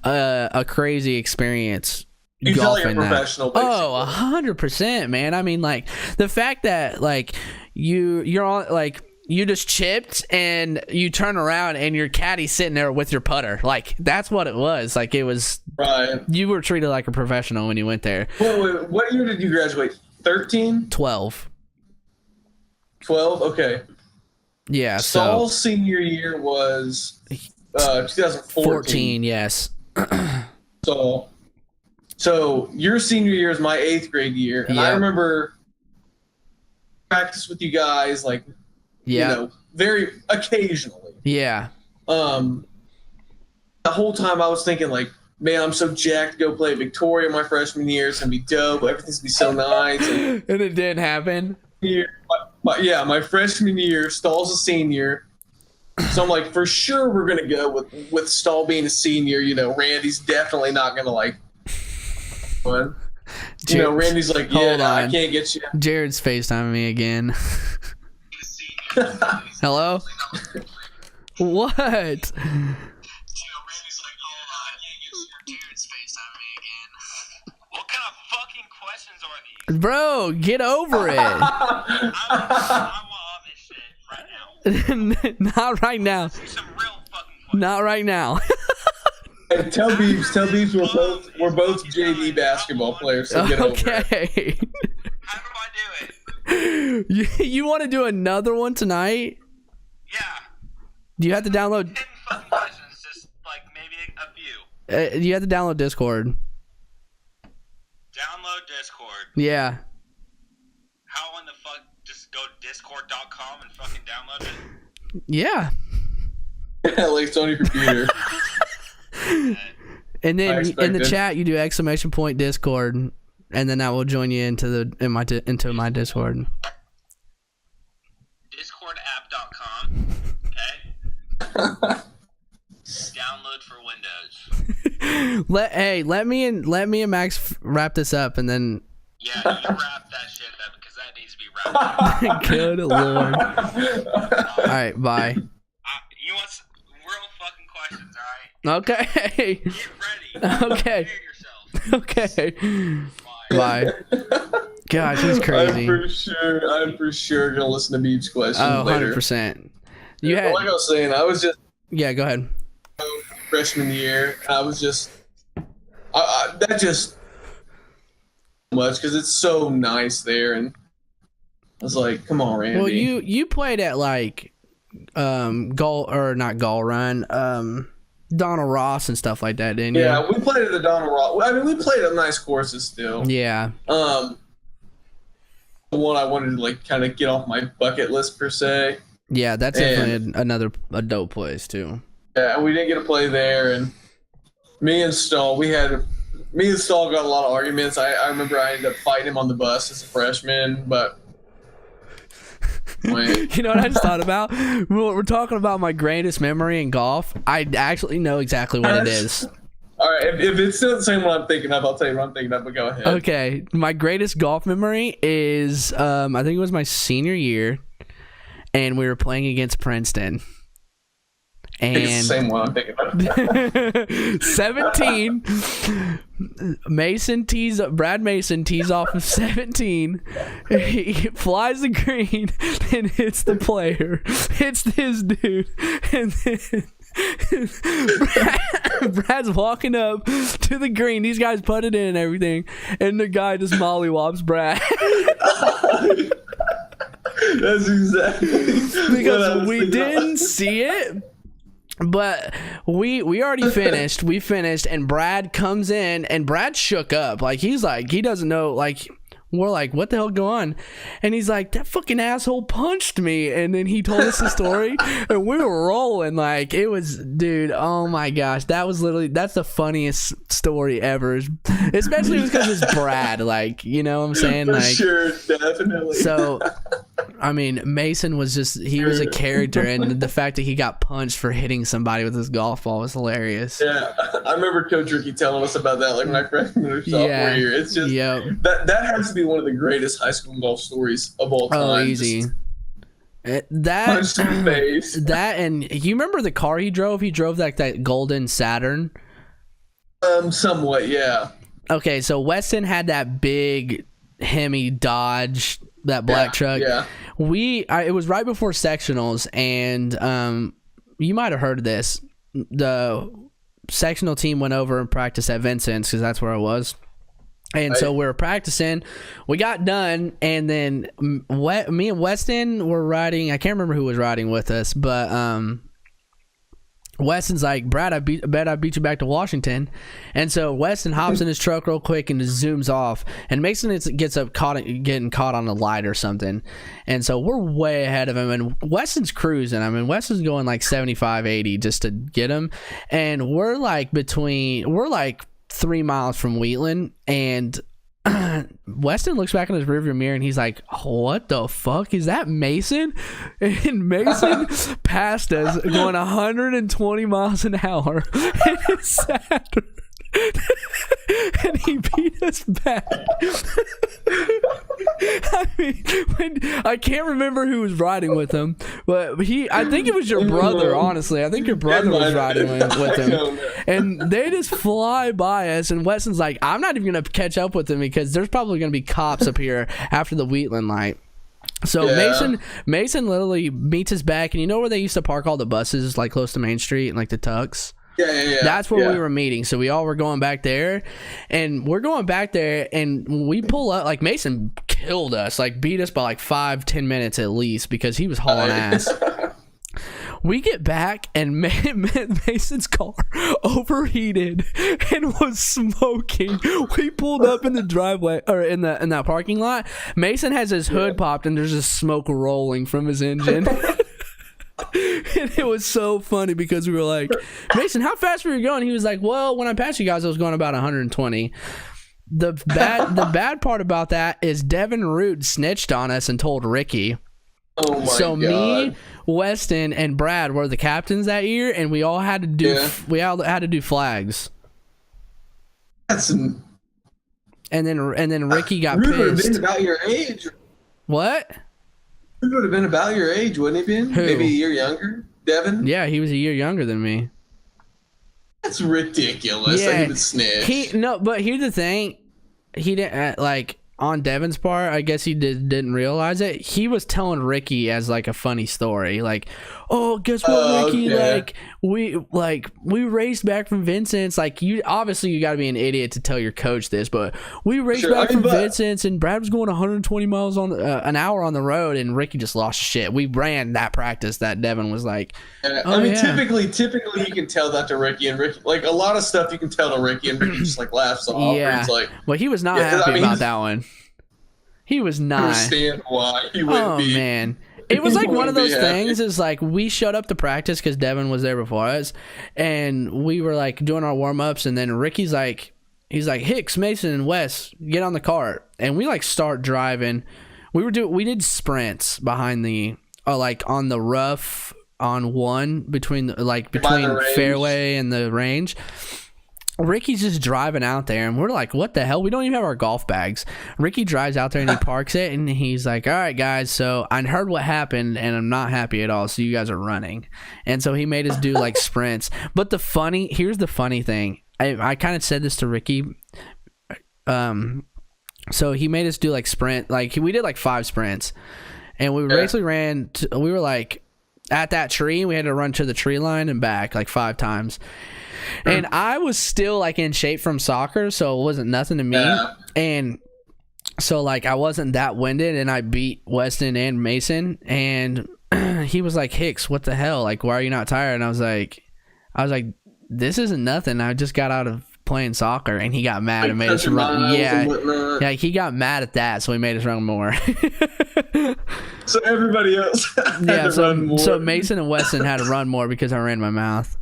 a crazy experience. You feel like a professional, basically. Oh, 100%, man. I mean, like the fact that like you're on like you just chipped and you turn around and your caddy's sitting there with your putter. Like that's what it was. Like it was. Right. You were treated like a professional when you went there. Wait, what year did you graduate? 13? 12. 12? Okay. Yeah. Saul's senior year was 2014. Yes. So your senior year is my 8th grade year, and I remember practice with you guys, like, you know, very occasionally. Yeah. The whole time I was thinking, like, man, I'm so jacked to go play Victoria my freshman year. It's gonna be dope. Everything's gonna be so nice. And it didn't happen. My freshman year, Stahl's a senior. So I'm like, for sure we're gonna go with Stahl being a senior. You know, Randy's definitely not gonna like. But, you know, Randy's like, I can't get you. Jared's FaceTiming me again. Hello? What? What kind of fucking questions are these? Bro, get over it. I'm on this shit right now. Not right now. Some real fucking questions. Not right now. Hey, tell Beebs we're both JV basketball players, so get over it. Okay. How do I do it? You want to do another one tonight? Yeah. Do you have to download? 10 fucking questions, just like maybe a few. You have to download Discord. Download Discord. Yeah. How in the fuck? Just go to discord.com and fucking download it? Yeah. Like it's on your computer. And then in the chat you do ! Discord, and then I will join you into my Discord. Discordapp.com. Okay. Download for Windows. Let me and Max wrap this up, and then. Yeah, you wrap that shit up because that needs to be wrapped up. Good lord. All right, bye. You want some real fucking questions, all right? Okay. Get ready. Okay. Prepare yourself. Okay. Bye. Gosh, he's crazy. I'm for sure gonna listen to Beeb's questions later. 100%. Like I was saying, I was just go ahead. Freshman year, I was just that just much because it's so nice there, and I was like, come on, Randy. Well, you played at like not Gall Run, Donald Ross and stuff like that, didn't you? Yeah, we played at the Donald Ross. I mean, we played at nice courses still. Yeah. The one I wanted to like kind of get off my bucket list per se. Yeah, that's definitely a dope place too. Yeah, we didn't get to play there, and me and Stahl got a lot of arguments. I remember I ended up fighting him on the bus as a freshman, but You know what I just thought about? We're talking about my greatest memory in golf. I actually know exactly what it is. All right, if it's still the same one I'm thinking of, I'll tell you what I'm thinking of, but go ahead. Okay, my greatest golf memory is, I think it was my senior year, and we were playing against Princeton. And I think it's the same one I'm thinking of. 17, Brad Mason tees off of 17. He flies the green and hits the player. Hits this dude. And then Brad's walking up to the green. These guys put it in and everything. And the guy just mollywops Brad. That's exactly because we didn't see it. But we already finished. We finished, and Brad comes in, and Brad shook up. Like, he's like, he doesn't know. Like, we're like, what the hell going on? And he's like, that fucking asshole punched me. And then he told us the story, and we were rolling. Like, it was, dude, oh my gosh. That's the funniest story ever. Especially because it's Brad. Like, you know what I'm saying? For like, sure, definitely. So, I mean, Mason was he was a character, and the fact that he got punched for hitting somebody with his golf ball was hilarious. Yeah, I remember Coach Ricky telling us about that, like my freshman or sophomore year. It's just that has to be one of the greatest high school golf stories of all time. Oh, easy. That punched in the face. That, and you remember the car he drove? He drove like that golden Saturn. Somewhat, yeah. Okay, so Weston had that big Hemi Dodge, that black truck. Yeah. It was right before sectionals, and you might have heard of this. The sectional team went over and practiced at Vincent's because that's where I was. And so we were practicing. We got done, and then me and Weston were riding. I can't remember who was riding with us, but Weston's like, Brad, I bet I beat you back to Washington. And so Weston hops in his truck real quick and just zooms off. And Mason gets up getting caught on a light or something. And so we're way ahead of him. And Weston's cruising. I mean, Weston's going like 75, 80 just to get him. And we're like 3 miles from Wheatland, and Weston looks back in his rearview mirror and he's like, what the fuck is that, Mason? And Mason passed us going 120 miles an hour in his Saturn. And he beat us back. I mean, I can't remember who was riding with him, but I think it was your brother, honestly. I think your brother was riding with him. And they just fly by us, and Weston's like, I'm not even going to catch up with him because there's probably going to be cops up here after the Wheatland light. So Mason literally meets us back, and you know where they used to park all the buses, like close to Main Street and like the Tucks? Yeah. That's where we were meeting. So we all were going back there, and we're going back there, and we pull up. Like, Mason killed us, like beat us by like 5-10 minutes at least because he was hauling ass. We get back, and Mason's car overheated and was smoking. We pulled up in the driveway, or in that parking lot. Mason has his hood popped, and there's just smoke rolling from his engine. And it was so funny because we were like, Mason, how fast were you going? He was like, well, when I passed you guys, I was going about 120. The bad part about that is Devin Root snitched on us and told Ricky. Oh my God. Me, Weston, and Brad were the captains that year, and we all had to do flags. And then Ricky got Root would have pissed. been about your age. What? He would have been about your age, wouldn't he been? Who? Maybe a year younger? Devin? Yeah, he was a year younger than me. That's ridiculous. Yeah. That he would snitch. But here's the thing. He didn't, on Devin's part, I guess he didn't realize it. He was telling Ricky as like a funny story, like, "Oh, guess what, Ricky? Okay. We raced back from Vincent's. Like, you got to be an idiot to tell your coach this, but we raced back from Vincent's, and Brad was going 120 miles on an hour on the road, and Ricky just lost shit. We ran that practice that Devin was like, typically you can tell that to Ricky, and Ricky, like a lot of stuff you can tell to Ricky, and Ricky just like laughs off. Yeah, it's like, well, he was not happy about that one. He was not. I understand why he wouldn't be. Oh man, it was like one of those things. Is like we showed up to practice because Devin was there before us, and we were like doing our warm ups, and then Ricky's like, he's like, Hicks, Mason, and Wes, get on the cart, and we like start driving. we did sprints behind the like on the rough on one between the fairway and the range. Ricky's just driving out there, and we're like, what the hell? We don't even have our golf bags. Ricky drives out there, and he parks it, and he's like, all right, guys, so I heard what happened, and I'm not happy at all, so you guys are running. And so he made us do, like, sprints. But here's the funny thing. I kind of said this to Ricky. So he made us do, like, sprint. Like, we did, like, 5 sprints. And we basically we were, like, at that tree, and we had to run to the tree line and back, like, 5 times. And I was still like in shape from soccer, so it wasn't nothing to me. Yeah. And so like I wasn't that winded, and I beat Weston and Mason. And he was like, Hicks, what the hell? Like, why are you not tired? And I was like, this isn't nothing. I just got out of playing soccer. And he got mad and made us run. Yeah, he got mad at that, so he made us run more. So everybody else had to run more. So Mason and Weston had to run more because I ran my mouth.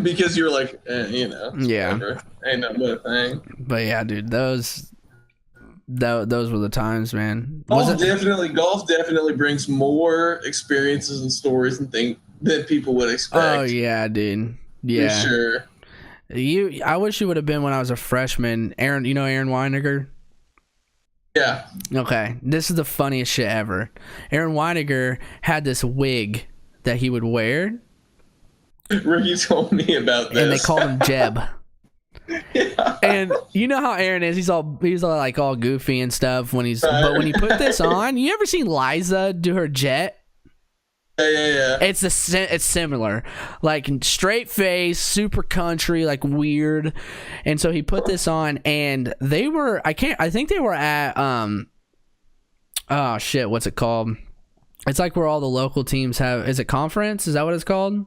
Because you're like, yeah, whatever. Ain't no but a thing. But yeah, dude, those were the times, man. Golf definitely brings more experiences and stories and things that people would expect. Oh yeah, dude. Yeah, for sure. I wish you would have been when I was a freshman. Aaron, you know Aaron Weiniger? Yeah. Okay, this is the funniest shit ever. Aaron Weiniger had this wig that he would wear. Ricky told me about this. And they called him Jeb. Yeah. And you know how Aaron is. He's all like all goofy and stuff when he's. But when he put this on, you ever seen Liza do her jet? Yeah. It's similar, like straight face, super country, like weird. And so he put this on, and they were. I think they were at oh shit, what's it called? It's like where all the local teams have. Is it conference? Is that what it's called?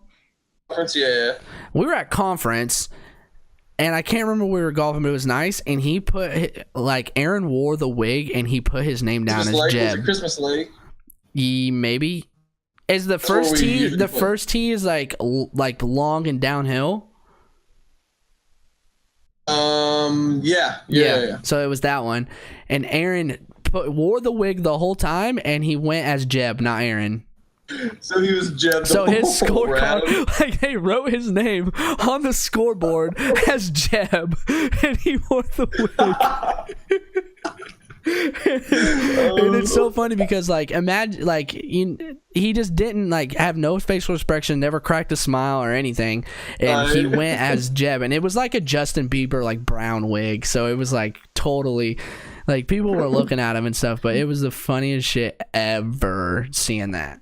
Yeah. We were at conference, and I can't remember where we were golfing, but it was nice. And he put like Aaron wore the wig, and he put his name down as Jeb. Was it Christmas Lake? Maybe. Is the first tee? The first tee is like long and downhill. Yeah. So it was that one, and Aaron wore the wig the whole time, and he went as Jeb, not Aaron. So he was Jeb. So his scorecard, like they wrote his name on the scoreboard as Jeb, and he wore the wig. And it's so funny because like imagine like he just didn't like have no facial expression, never cracked a smile or anything, and he went as Jeb, and it was like a Justin Bieber like brown wig, so it was like totally like people were looking at him and stuff, but it was the funniest shit ever seeing that.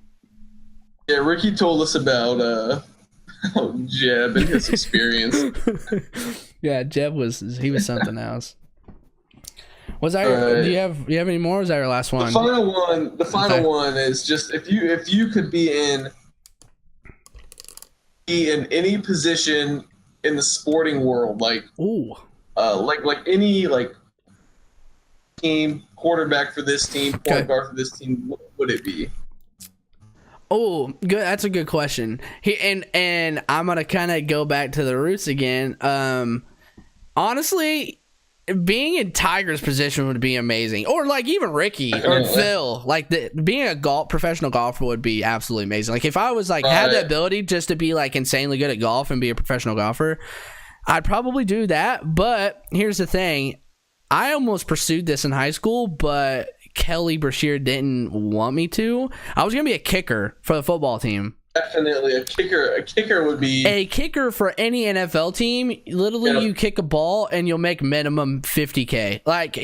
Yeah, Ricky told us about Jeb and his experience. Yeah, Jeb was something else. Was that do you have any more? Or was that your last one? The final one is just if you could be in any position in the sporting world, like like any like team, quarterback for this team, point guard for this team, what would it be? Oh, good. That's a good question. And I'm gonna kind of go back to the roots again. Honestly, being in Tiger's position would be amazing, or like even Ricky or Phil. Like being a professional golfer would be absolutely amazing. Like if I was like had the ability just to be like insanely good at golf and be a professional golfer, I'd probably do that. But here's the thing: I almost pursued this in high school, but Kelly Brashear didn't want me to. I was gonna be a kicker for the football team. Definitely a kicker. A kicker would be a kicker for any NFL team. Literally, you kick a ball and you'll make minimum $50K. Like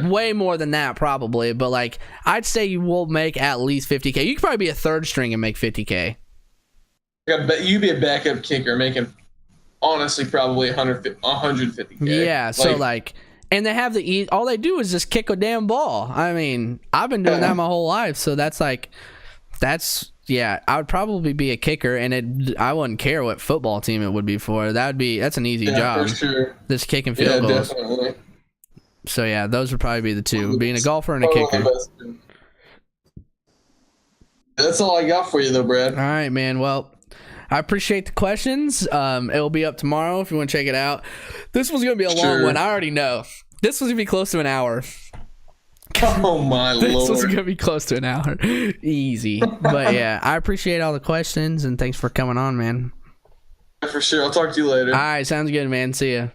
way more than that probably. But like I'd say you will make at least $50K. You could probably be a third string and make $50K. You'd be a backup kicker making honestly probably $150K. Yeah. So like. And they have all they do is just kick a damn ball. I mean, I've been doing that my whole life, so yeah. I would probably be a kicker, and I wouldn't care what football team it would be for. That's an easy job. For sure. Just kicking field goals. Definitely. So yeah, those would probably be the two: being a golfer and a kicker. That's all I got for you, though, Brad. All right, man. Well, I appreciate the questions. It will be up tomorrow if you want to check it out. This was going to be a long one. I already know. This was going to be close to an hour. Oh my This was lord. gonna be close to an hour. Easy. But yeah, I appreciate all the questions and thanks for coming on, man. For sure. I'll talk to you later. All right, sounds good, man. See ya.